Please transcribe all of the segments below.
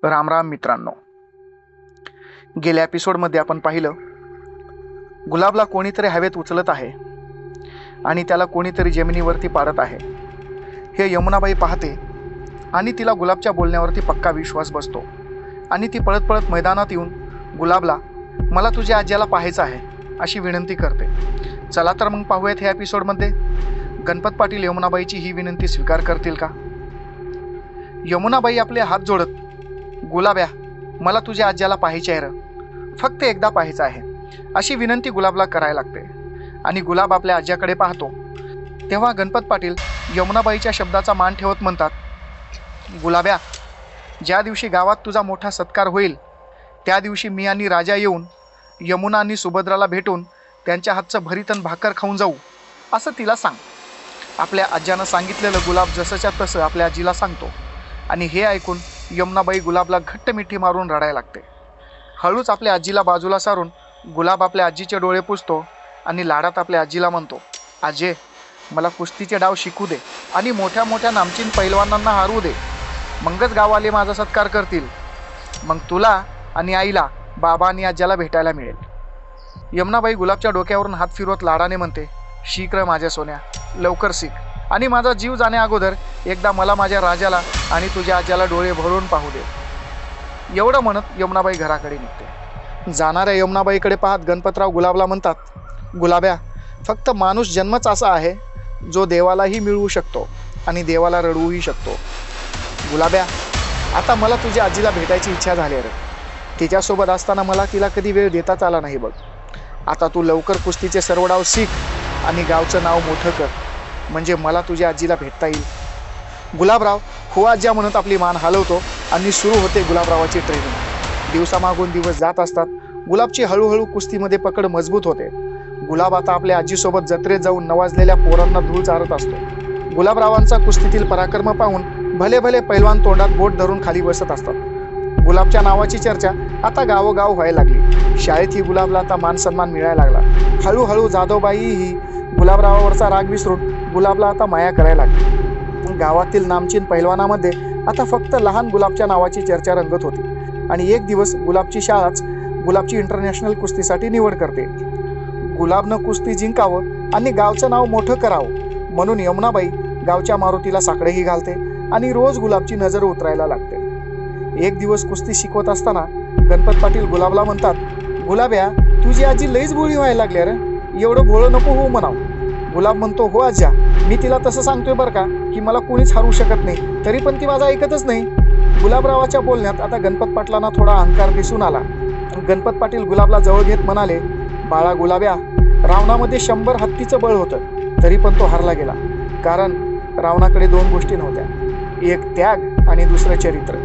राम राम मित्रांनो, गेल्या एपिसोडमध्ये आपण पाहिलं गुलाबला कोणीतरी हवेत उचलत आहे आणि त्याला कोणीतरी जमिनीवरती पाडत आहे. हे यमुनाबाई पाहते आणि तिला गुलाबच्या बोलण्यावरती पक्का विश्वास बसतो आणि ती पळत पळत मैदानात येऊन गुलाबला मला तुझ्या आज्याला पाहायचं आहे अशी विनंती करते. चला तर मग पाहूयात ह्या एपिसोडमध्ये गणपत पाटील यमुनाबाईची ही विनंती स्वीकार करतील का. यमुनाबाई आपले हात जोडत, गुलाब्या मला तुझ्या आज्याला पाहायचे आहे र, फक्त एकदा पाहायचं आहे अशी विनंती गुलाबला करायला लागते. आणि गुलाब आपल्या आज्याकडे पाहतो तेव्हा गणपत पाटील यमुनाबाईच्या शब्दाचा मान ठेवत म्हणतात, गुलाब्या ज्या दिवशी गावात तुझा मोठा सत्कार होईल त्या दिवशी मी आणि राजा येऊन यमुना आणि सुभद्राला भेटून त्यांच्या हातचं भरीतन भाकर खाऊन जाऊ असं तिला सांग. आपल्या आज्यानं सांगितलेलं गुलाब जसंच्या तसं आपल्या आजीला सांगतो आणि हे ऐकून यमुनाबाई गुलाबला घट्ट मिठी मारून रडायला लागते. हळूच आपल्या आजीला बाजूला सारून गुलाब आपल्या आजीचे डोळे पुसतो आणि लाडात आपल्या आजीला म्हणतो, आजे मला कुस्तीचे डाव शिकू दे आणि मोठ्या मोठ्या नामचीन पैलवानांना हारवू दे, मगच गाववाले माझा सत्कार करतील. मग तुला आणि आईला बाबा आणि आज्याला भेटायला मिळेल. यमुनाबाई गुलाबच्या डोक्यावरून हात फिरवत लाडाने म्हणते, शिक र माझ्या सोन्या, लवकर शिक आणि माझा जीव जाण्या अगोदर एकदा मला माझ्या राजाला आणि तुझ्या आज्याला डोळे भरून पाहू दे. एवढं म्हणत यमुनाबाई घराकडे निघते. जाणाऱ्या यमुनाबाईकडे पाहत गणपतराव गुलाबला म्हणतात, गुलाब्या फक्त माणूस जन्मच असा आहे जो देवालाही मिळवू शकतो आणि देवाला रडवूही शकतो. गुलाब्या आता मला तुझ्या आजीला भेटायची इच्छा झाली रे. तिच्यासोबत असताना मला तिला कधी वेळ देताच आला नाही बघ. आता तू लवकर कुस्तीचे सर्व डाव शिक आणि गावचं नाव मोठं कर, म्हणजे मला तुझ्या आजीला भेटता येईल. गुलाबराव हो आज्या म्हणत आपली मान हलवतो आणि सुरू होते गुलाबरावाची ट्रेनिंग. दिवसामागून दिवस जात असतात. गुलाबची हळूहळू कुस्तीमध्ये पकड मजबूत होते. गुलाब आता आपल्या आजीसोबत जत्रेत जाऊन नवाजलेल्या पोरांना धूळ चारत असतो. गुलाबरावांचा कुस्तीतील पराक्रम पाहून भले भले पैलवान तोंडात बोट धरून खाली बसत असतात. गुलाबच्या नावाची चर्चा आता गावोगाव व्हायला लागली. शाळेतही गुलाबला आता मान सन्मान मिळायला लागला. हळूहळू जाधवबाईही गुलाबरावावरचा राग विसरून गुलाबला आता माया करायला लागली. गावातील नामचीन पैलवानामध्ये आता फक्त लहान गुलाबच्या नावाची चर्चा रंगत होती. आणि एक दिवस गुलाबची शाळाच गुलाबची इंटरनॅशनल कुस्तीसाठी निवड करते. गुलाबनं कुस्ती जिंकावं आणि गावचं नाव मोठं करावं म्हणून यमुनाबाई गावच्या मारुतीला साकडेही घालते आणि रोज गुलाबची नजर उतरायला लागते. एक दिवस कुस्ती शिकवत असताना गणपत पाटील गुलाबला म्हणतात, गुलाब्या तुझी आजी लईच भोळी व्हायला लागली रे, एवढं भोळं नको हो म्हणाव. गुलाब म्हणतो, हो आज्या मी तिला तसं सांगतोय बरं का की मला कोणीच हरवू शकत नाही, तरी पण ती माझं ऐकतच नाही. गुलाबरावाच्या बोलण्यात आता गणपत पाटलांना थोडा अहंकार दिसून आला. गणपत पाटील गुलाबला जवळ घेत म्हणाले, बाळा गुलाब्या रावणामध्ये 100 हत्तीचं बळ होतं तरी पण तो हारला गेला, कारण रावणाकडे 2 गोष्टी नव्हत्या, एक त्याग आणि दुसरं चरित्र.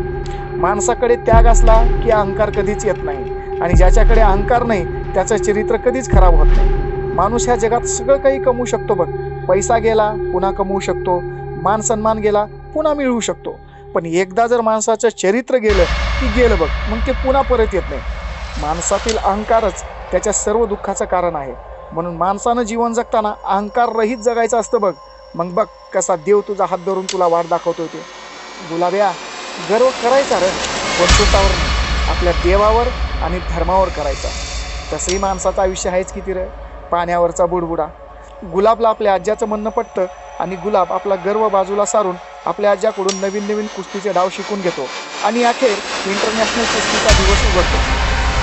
माणसाकडे त्याग असला की अहंकार कधीच येत नाही आणि ज्याच्याकडे अहंकार नाही त्याचं चरित्र कधीच खराब होत नाही. माणूस ह्या जगात सगळं काही कमवू शकतो बघ, पैसा गेला पुन्हा कमवू शकतो, मान सन्मान गेला पुन्हा मिळवू शकतो, पण एकदा जर माणसाचं चरित्र गेलं की गेलं बघ, मग ते पुन्हा परत येत नाही. माणसातील अहंकारच त्याच्या सर्व दुःखाचं कारण आहे. म्हणून माणसानं जीवन जगताना अहंकार रहित जगायचं असतं बघ. मग बघ कसा देव तुझा हात धरून तुला वाट दाखवतो ते. गुलाब्या गर्व करायचा रे, पण स्वतःवर आपल्या देवावर आणि धर्मावर करायचा. तसंही माणसाचं आयुष्य आहेच किती रे, पाण्यावरचा बुडबुडा. गुलाबला आपल्या आज्याचं म्हणणं पटतं आणि गुलाब आपला गर्व बाजूला सारून आपल्या आज्याकडून नवीन नवीन कुस्तीचे डाव शिकून घेतो आणि अखेर इंटरनॅशनल कुस्तीचा दिवस उघडतो.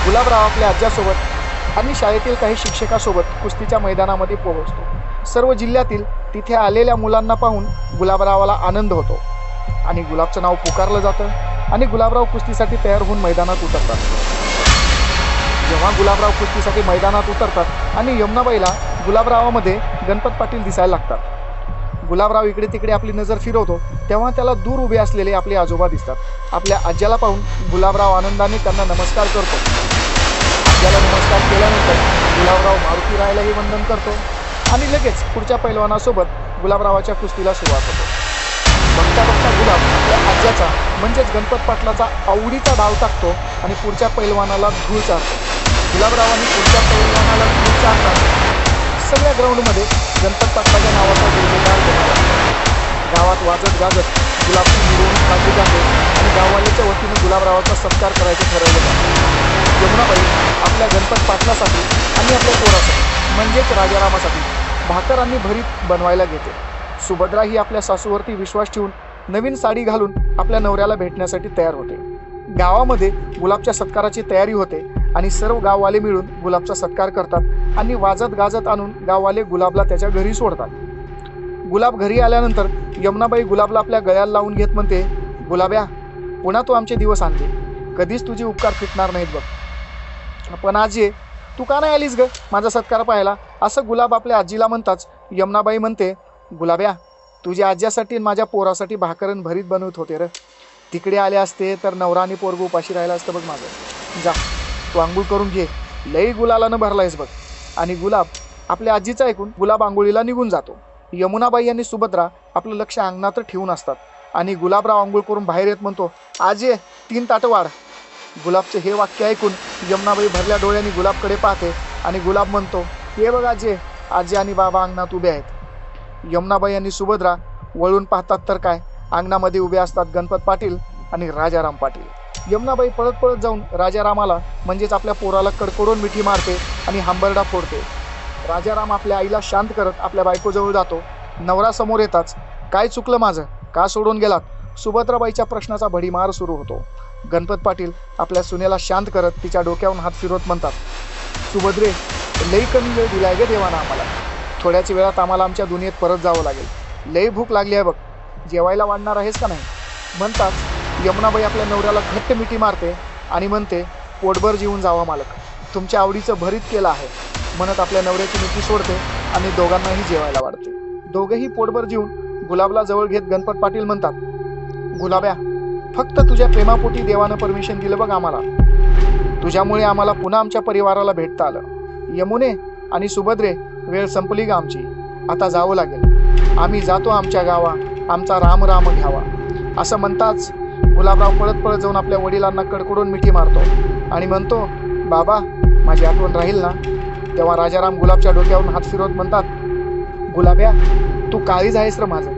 गुलाबराव आपल्या आज्यासोबत आणि शाळेतील काही शिक्षकासोबत कुस्तीच्या मैदानामध्ये पोहोचतो. सर्व जिल्ह्यातील तिथे आलेल्या मुलांना पाहून गुलाबरावाला आनंद होतो आणि गुलाबचं नाव पुकारलं जातं आणि गुलाबराव कुस्तीसाठी तयार होऊन मैदानात उतरतात. जेव्हा गुलाबराव कुस्तीसाठी मैदानात उतरतात आणि यमुनाबाईला गुलाबरावामध्ये गणपत पाटील दिसायला लागतात. गुलाबराव इकडे तिकडे आपली नजर फिरवतो तेव्हा त्याला दूर उभे असलेले आपले आजोबा दिसतात. आपल्या आज्याला पाहून गुलाबराव आनंदाने त्यांना नमस्कार करतो. आज्याला नमस्कार केल्यानंतर गुलाबराव मारुती रायालाही वंदन करतो आणि लगेच पुढच्या पैलवानासोबत गुलाबरावाच्या कुस्तीला सुरुवात होतो. बघता बघता गुलाब आपल्या आज्याचा म्हणजेच गणपत पाटलाचा आवडीचा डाव टाकतो आणि पुढच्या पैलवानाला धूळ चारतो. गुलाबरावांनी पुढच्या पैलवानाला धूळ चारतात सगळ्या ग्राउंडमध्ये गणपत पाटलाच्या नावाचा जोरदार गावात वाजत गाजत गुलाबची मिरवणूक काढली जाते आणि गाववाल्याच्या वतीनं गुलाबरावाचा सत्कार करायचं ठरवलं जातं। यमुनाबाई आपल्या गणपत पाटलासाठी आणि आपल्या पोरासाठी म्हणजेच राजारामासाठी भाकर आणि भरीत बनवायला घेते। सुभद्रा ही आपल्या सासूवरती विश्वास ठेवून नवीन साडी घालून आपल्या नवऱ्याला भेटण्यासाठी तयार होते। गावामध्ये गुलाबच्या सत्काराची तयारी होते आणि सर्व गाववाले मिळून गुलाबचा सत्कार करतात आणि वाजत गाजत आणून गाववाले गुलाबला त्याच्या घरी सोडतात। गुलाब घरी आल्यानंतर यमुनाबाई गुलाबला आपल्या गळ्याला लावून घेत म्हणते, गुलाब्या, पुन्हा तू आमचे दिवस आणले, कधीच तुझे उपकार फिटणार नाहीत बघ। पण आजी, तू का नाही आलीस ग माझा सत्कार पाहायला, असं गुलाब आपल्या आजीला म्हणताच यमुनाबाई म्हणते, गुलाब्या, तुझ्या आज्यासाठी माझ्या पोरासाठी भाकरन भरीत बनवत होते र, तिकडे आले असते तर नवरा आणि पोरग उपाशी राहिला असतं बघ माझं। जा तू आंघोळ करून घे, लई गुलालानं भरलायस बघ। आणि गुलाब आपल्या आजीचं ऐकून गुलाब आंघोळीला निघून जातो। यमुनाबाई आणि सुभद्रा आपलं लक्ष अंगणात ठेवून असतात आणि गुलाबराव आंघोळ करून बाहेर येत म्हणतो, आजे 3 ताटं वाढ। गुलाबचे हे वाक्य ऐकून यमुनाबाई भरल्या डोळ्यांनी गुलाबकडे पाहते आणि गुलाब म्हणतो, हे बघ आजे, आजी आणि बाबा अंगणात उभे आहेत। यमुनाबाई आणि सुभद्रा वळून पाहतात तर काय, अंगणामध्ये उभे असतात गणपत पाटील आणि राजाराम पाटील। यमुनाबाई पळत पळत जाऊन राजारामाला म्हणजेच आपल्या पोराला कडकडून मिठी मारते आणि हांबरडा फोडते। राजाराम आपल्या आईला शांत करत आपल्या बायकोजवळ जातो। नवरा समोर येताच, काय चुकलं माझं, का सोडून गेलात, सुभद्राबाईच्या प्रश्नाचा भडीमार सुरू होतो। गणपत पाटील आपल्या सुनेला शांत करत तिच्या डोक्यावरून हात फिरवत म्हणतात, सुभद्रे, लई कमी वेळ दिलाय ग देवाना आम्हाला, थोड्याच वेळात आम्हाला आमच्या दुनियेत परत जावं लागेल, लई भूक लागली आहे बघ, जेवायला वाढणार आहेस का नाही। म्हणताच यमुनाबाई आपल्या नवऱ्याला घट्ट मिठी मारते आणि म्हणते, पोटभर जेवून जावा मालक, तुमच्या आवडीचं भरीत केलं आहे म्हणत आपल्या नवऱ्याची मिठी सोडते आणि दोघांनाही जेवायला वाढते। दोघेही पोटभर जेवून गुलाबला जवळ घेत गणपत पाटील म्हणतात, गुलाब्या, फक्त तुझ्या प्रेमापोटी देवानं परमिशन दिलं बघ आम्हाला, तुझ्यामुळे आम्हाला पुन्हा आमच्या परिवाराला भेटता आलं। यमुने आणि सुभद्रे, वेळ संपली का आमची, आता जावं लागेल, आम्ही जातो आमच्या गावा, आमचा राम राम घ्यावा। असं म्हणताच गुलाबराव पळत पळत जाऊन आपल्या वडिलांना कडकडून मिठी मारतो आणि म्हणतो, बाबा, माझी आठवण राहील ना। तेव्हा राजाराम गुलाबच्या डोक्यावरून हात फिरवत म्हणतात, गुलाब्या, तू काळीज आहेस र माझं,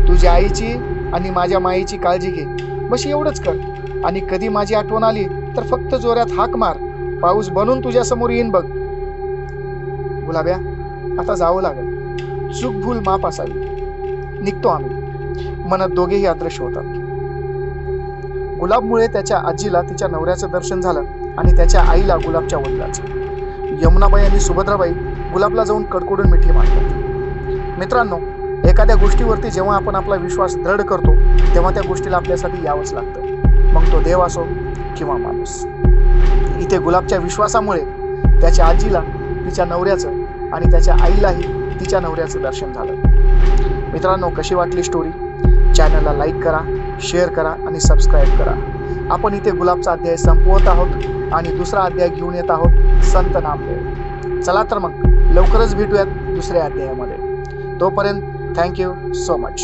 तुझ्या आईची आणि माझ्या माईची काळजी घे, बस एवढंच कर, आणि कधी माझी आठवण आली तर फक्त जोरात हाक मार, पाऊस बनून तुझ्या समोर येईन बघ। गुलाब्या, आता जावं लागेल, चूक भूल माफ असावी, निघतो आम्ही म्हणत दोघेही अदृश्य होतात। गुलाबमुळे त्याच्या आजीला तिच्या नवऱ्याचं दर्शन झालं आणि त्याच्या आईला गुलाबच्या वडिलाचं। यमुनाबाई आणि सुभद्राबाई गुलाबला जाऊन कडकडून मिठी मारतात। मित्रांनो, एखाद्या गोष्टीवरती जेव्हा आपण आपला विश्वास दृढ करतो तेव्हा त्या गोष्टीला आपल्यासाठी यावंच लागतं, मग तो देव असो किंवा माणूस। इथे गुलाबच्या विश्वासामुळे त्याच्या आजीला तिच्या नवऱ्याचं आणि त्याच्या आईलाही तिच्या नवऱ्याचं दर्शन झालं। मित्रांनो, कशी वाटली स्टोरी? चॅनलला लाईक करा, शेअर करा आणि सबस्क्राईब करा। आपण इथे गुलाबचा अध्याय संपवत आहोत आणि दुसरा अध्याय घेऊन येत आहोत, संत नामदेव। चला तर मग लवकरच भेटूयात दुसऱ्या अध्यायामध्ये, तोपर्यंत थँक्यू सो मच।